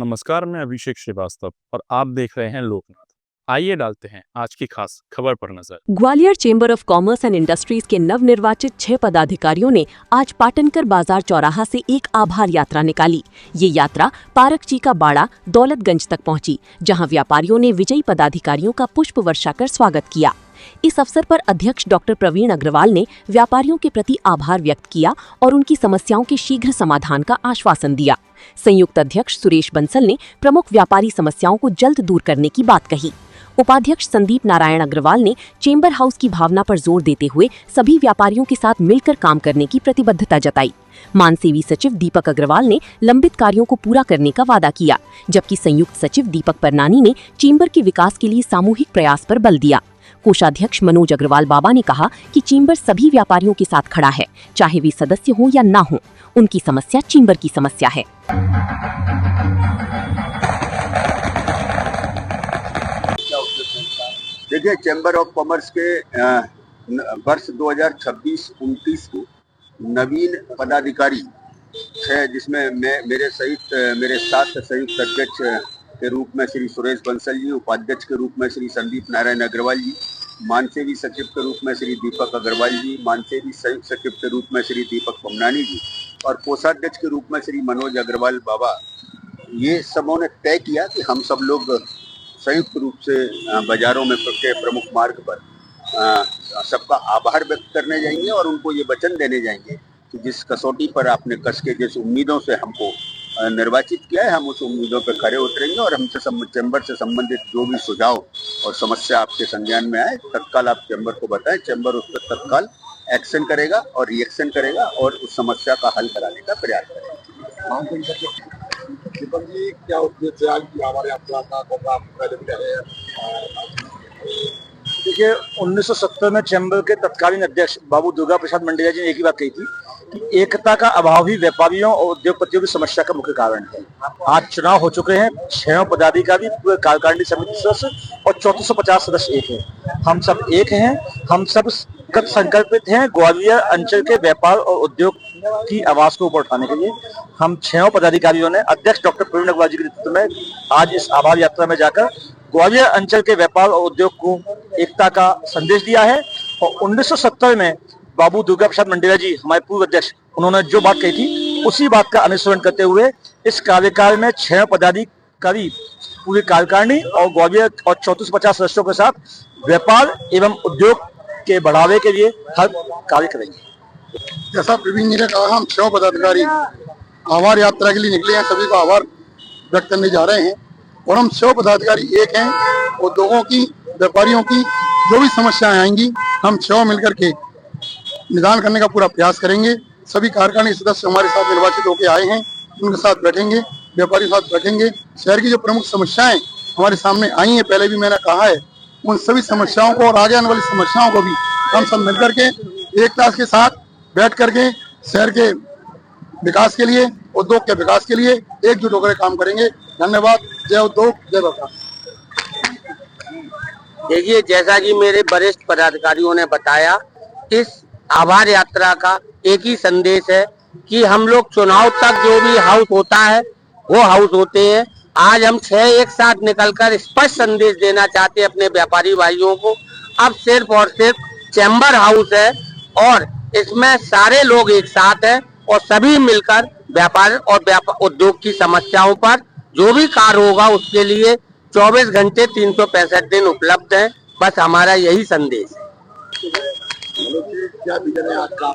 नमस्कार, मैं अभिषेक श्रीवास्तव और आप देख रहे हैं लोकनाथ। आइए डालते हैं आज की खास खबर पर नजर। Gwalior chamber of commerce and industries के नवनिर्वाचित 6 पदाधिकारियों ने आज पाटनकर बाजार चौराहा से एक आभार यात्रा निकाली। ये यात्रा पारकची का बाड़ा दौलतगंज तक पहुंची, जहां व्यापारियों ने विजयी पदाधिकारियों का पुष्प वर्षा कर स्वागत किया। इस अवसर पर अध्यक्ष डॉक्टर प्रवीण अग्रवाल ने व्यापारियों के प्रति आभार व्यक्त किया और उनकी समस्याओं के शीघ्र समाधान का आश्वासन दिया। संयुक्त अध्यक्ष सुरेश बंसल ने प्रमुख व्यापारी समस्याओं को जल्द दूर करने की बात कही। उपाध्यक्ष संदीप नारायण अग्रवाल ने चेंबर हाउस की भावना पर जोर देते हुए सभी व्यापारियों के साथ मिलकर काम करने की प्रतिबद्धता जताई। मानसेवी सचिव दीपक अग्रवाल ने लंबित कार्यों को पूरा करने का वादा किया, जबकि संयुक्त सचिव दीपक परनानी ने चेंबर के विकास के लिए सामूहिक प्रयास पर बल दिया। कोषाध्यक्ष मनोज अग्रवाल बाबा ने कहा कि चेंबर सभी व्यापारियों के साथ खड़ा है, चाहे वे सदस्य हो या ना हो। उनकी समस्या चेंबर की समस्या है। देखिए, चैम्बर ऑफ कॉमर्स के वर्ष 2026-29 को नवीन पदाधिकारी है, जिसमें मेरे साथ संयुक्त अध्यक्ष के रूप में श्री सुरेश बंसल जी, उपाध्यक्ष के रूप में श्री संदीप नारायण अग्रवाल जी, मानसेवी सचिव के रूप में श्री दीपक अग्रवाल जी, मानसेवी संयुक्त सचिव के रूप में श्री दीपक पमनानी जी और कोषाध्यक्ष के रूप में श्री मनोज अग्रवाल बाबा, ये सबों ने तय किया कि हम सब लोग संयुक्त रूप से बाजारों में के प्रमुख मार्ग पर सबका आभार व्यक्त करने जाएंगे और उनको ये वचन देने जाएंगे कि जिस कसौटी पर आपने कस के जिस उम्मीदों से हमको निर्वाचित किया है, हम उस उम्मीदों पर खरे उतरेंगे और हमसे चैम्बर से संबंधित जो भी सुझाव और समस्या आपके संज्ञान में आए, तत्काल आप चैम्बर को बताएं। चैम्बर उस पर तत्काल एक्शन करेगा और रिएक्शन करेगा और उस समस्या का हल कराने का प्रयास करेगा। दीपक जी, क्या उद्देश्य आज की हमारे यात्रा का पहले भी रहे? देखिए, 1970 में चैम्बर के तत्कालीन अध्यक्ष बाबू दुर्गा प्रसाद मंडेला जी ने एक ही बात कही थी कि एकता का अभाव ही व्यापारियों और उद्योगपतियों की समस्या का मुख्य कारण है। आज चुनाव हो चुके हैं, 6 पदाधिकारी, पूरे कार्यकारिणी समिति सदस्य और 3450 सदस्य एक हैं। हम सब एक हैं, हम सब संकल्पित हैं ग्वालियर अंचल के व्यापार और उद्योग की आवाज को ऊपर उठाने के लिए। हम 6 पदाधिकारियों ने अध्यक्ष डॉक्टर प्रवीण अग्रवाल जी के नेतृत्व में आज इस आभार यात्रा में जाकर ग्वालियर अंचल के व्यापार और उद्योग को एकता का संदेश दिया है। और 1970 में बाबू दुर्गा प्रसाद मंडेला जी, हमारे पूर्व अध्यक्ष, उन्होंने जो बात कही थी उसी बात का अनुसरण करते हुए इस कार्यकाल में 6 पदाधिकारी पूरी कार्यकारिणी और ग्वालियर और 3450 सदस्यों के साथ व्यापार एवं उद्योग के बढ़ावे के लिए हर कार्य करेंगे। जैसा प्रवीण जी ने कहा, हम 6 पदाधिकारी आभार यात्रा के लिए निकले हैं, सभी को आभार व्यक्त करने जा रहे हैं और हम 6 पदाधिकारी एक हैं। उद्योगों की, व्यापारियों की जो भी समस्याएं आएंगी, हम 6 मिलकर के निदान करने का पूरा प्रयास करेंगे। सभी कार्यकारिणी सदस्य हमारे साथ निर्वाचित होकर आए हैं, उनके साथ बैठेंगे, व्यापारी साथ बैठेंगे। शहर की जो प्रमुख समस्याएं हमारे सामने आई हैं, पहले भी मैंने कहा है, उन सभी समस्याओं को और आगे आने वाली समस्याओं को भी हम सब मिलकर के एकता के साथ बैठ करके शहर के विकास के लिए, उद्योग के विकास के लिए एकजुट होकर काम करेंगे। धन्यवाद। जय उद्योग, जय व्यापार। देखिए, जैसा कि मेरे वरिष्ठ पदाधिकारियों ने बताया, इस आभार यात्रा का एक ही संदेश है कि हम लोग चुनाव तक जो भी हाउस होता है वो हाउस होते हैं। आज हम 6 एक साथ निकलकर स्पष्ट संदेश देना चाहते हैं अपने व्यापारी भाइयों को। अब सिर्फ और सिर्फ चैम्बर हाउस है और इसमें सारे लोग एक साथ हैं और सभी मिलकर व्यापार और उद्योग की समस्याओं पर जो भी कार्य होगा उसके लिए 24 घंटे 365 दिन उपलब्ध है। बस हमारा यही संदेश है। क्या विजन है आज का?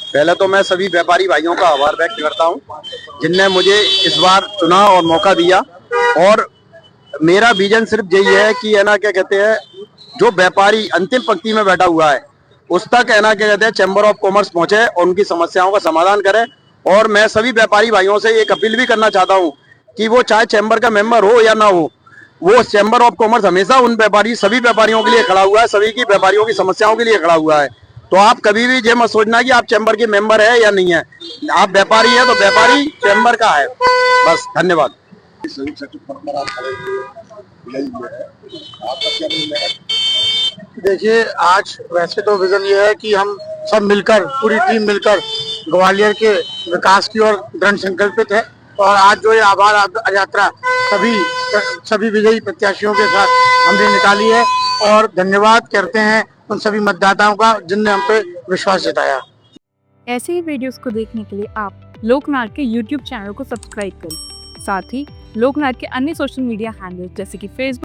पहले तो मैं सभी व्यापारी भाइयों का आभार व्यक्त करता हूं, जिनने मुझे इस बार चुना और मौका दिया। और मेरा विजन सिर्फ यही है कि है ना, क्या कहते हैं, जो व्यापारी अंतिम पंक्ति में बैठा हुआ है उस तक है ना, क्या कहते हैं, चैम्बर ऑफ कॉमर्स पहुंचे और उनकी समस्याओं का समाधान करें। और मैं सभी व्यापारी भाइयों से एक अपील भी करना चाहता हूं कि वो चाहे चैम्बर का मेंबर हो या ना हो, वो चैम्बर ऑफ कॉमर्स हमेशा उन सभी व्यापारियों के लिए खड़ा हुआ है, सभी की व्यापारियों की समस्याओं के लिए खड़ा हुआ है। तो आप कभी भी ये मत सोचना कि आप चैम्बर के मेंबर है या नहीं है। आप व्यापारी है तो व्यापारी चैम्बर का है। बस, धन्यवाद। देखिए, आज वैसे तो विजन ये है कि हम सब मिलकर, पूरी टीम मिलकर ग्वालियर के विकास की ओर दृढ़ संकल्पित है और आज जो ये आभार यात्रा सभी विजयी प्रत्याशियों के साथ हमने निकाली है और धन्यवाद करते हैं उन सभी मतदाताओं का जिनने हम पे विश्वास जताया। ऐसे ही वीडियोस को देखने के लिए आप लोकनाथ के YouTube चैनल को सब्सक्राइब करें। साथ ही लोकनाथ के अन्य सोशल मीडिया हैंडल जैसे कि फेसबुक,